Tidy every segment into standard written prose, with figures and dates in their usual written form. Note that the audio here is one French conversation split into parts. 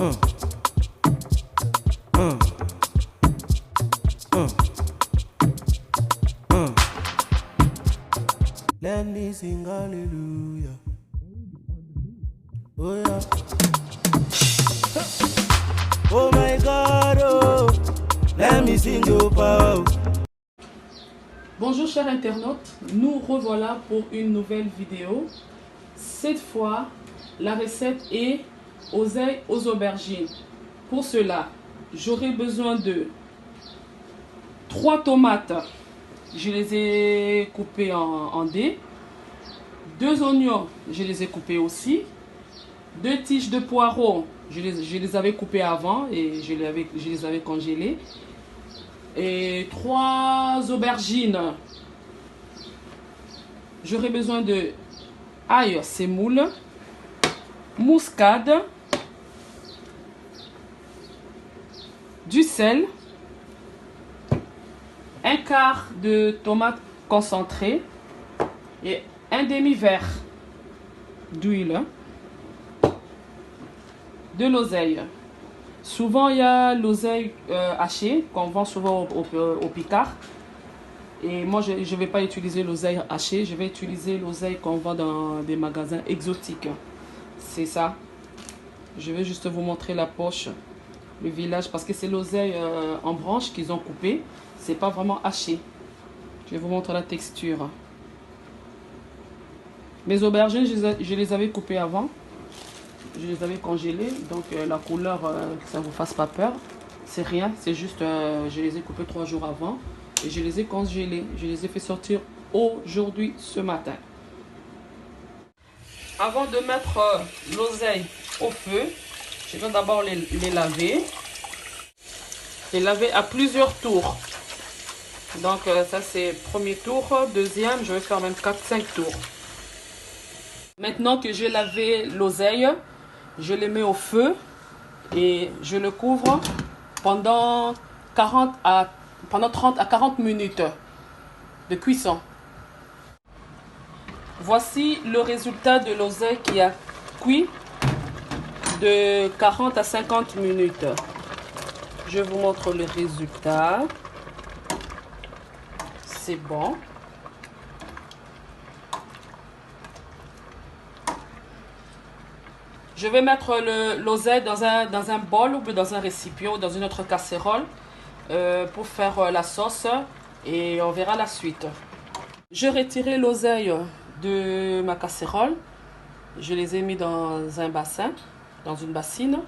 Let me sing hallelujah. Oh yeah. Oh my God, oh. Let me sing your power. Bonjour chers internautes, nous revoilà pour une nouvelle vidéo. Cette fois, la recette est oseille aux aubergines. Pour cela, j'aurai besoin de 3 tomates. Je les ai coupées en dés. 2 oignons, je les ai coupés aussi. 2 tiges de poireaux, je les avais coupées avant et je les avais congelées. Et 3 aubergines. J'aurai besoin de ail semoule, muscade, du sel, un quart de tomate concentrée et un demi-verre d'huile, de l'oseille. Souvent il y a l'oseille hachée qu'on vend souvent au Picard. Et moi je ne vais pas utiliser l'oseille hachée, je vais utiliser l'oseille qu'on vend dans des magasins exotiques. C'est ça. Je vais juste vous montrer la poche, le village, parce que c'est l'oseille en branche qu'ils ont coupé. C'est pas vraiment haché. Je vais vous montrer la texture. Mes aubergines, je les avais coupées avant. Je les avais congelées. Donc la couleur, que ça ne vous fasse pas peur. C'est rien. C'est juste, je les ai coupées 3 jours avant. Et je les ai congelées. Je les ai fait sortir aujourd'hui, ce matin. Avant de mettre l'oseille au feu, je vais d'abord les laver. Les laver à plusieurs tours. Donc ça c'est premier tour, deuxième, je vais faire même 4-5 tours. Maintenant que j'ai lavé l'oseille, je les mets au feu et je le couvre pendant 30 à 40 minutes de cuisson. Voici le résultat de l'oseille qui a cuit de 40 à 50 minutes. Je vous montre le résultat. C'est bon. Je vais mettre l'oseille dans un bol ou dans un récipient ou dans une autre casserole pour faire la sauce et on verra la suite. Je retirai l'oseille de ma casserole. Je les ai mis dans un bassin, dans une bassine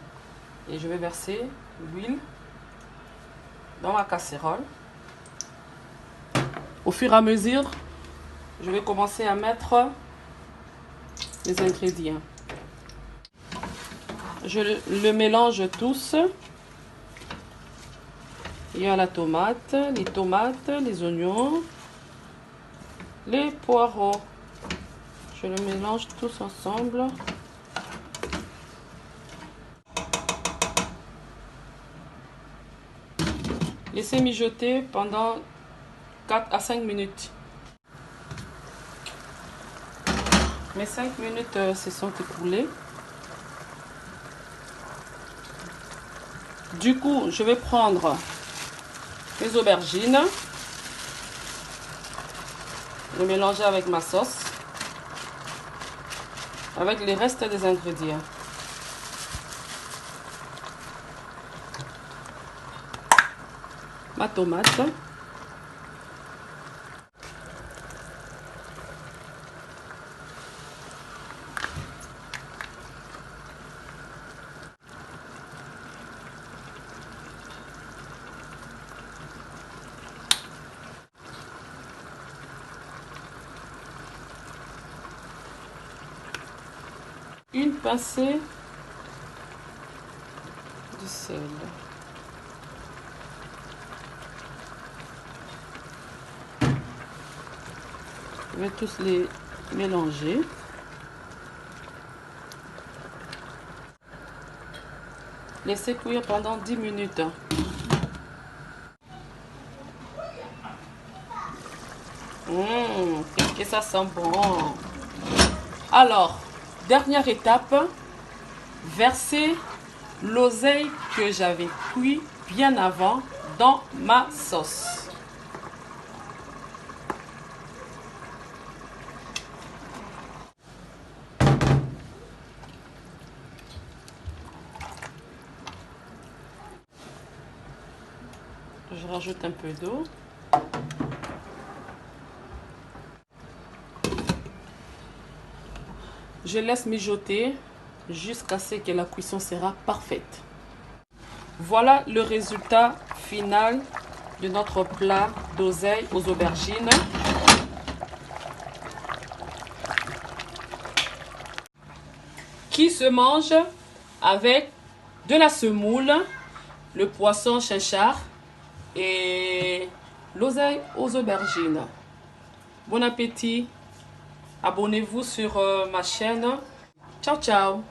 et je vais verser l'huile dans ma casserole. Au fur et à mesure, je vais commencer à mettre les ingrédients. Je le mélange tous. Il y a la tomate, les oignons, les poireaux. Je le mélange tous ensemble. Laissez mijoter pendant 4 à 5 minutes. Mes 5 minutes se sont écoulées. Du coup, je vais prendre mes aubergines, le mélanger avec ma sauce, avec les restes des ingrédients. Ma tomate. Une pincée de sel. Je vais tous les mélanger. Laissez cuire pendant 10 minutes. Qu'est-ce que ça sent bon. Alors, dernière étape, versez l'oseille que j'avais cuit bien avant dans ma sauce. Je rajoute un peu d'eau. Je laisse mijoter jusqu'à ce que la cuisson sera parfaite. Voilà le résultat final de notre plat d'oseille aux aubergines. Qui se mange avec de la semoule, le poisson chinchard et l'oseille aux aubergines. Bon appétit! Abonnez-vous sur ma chaîne. Ciao, ciao!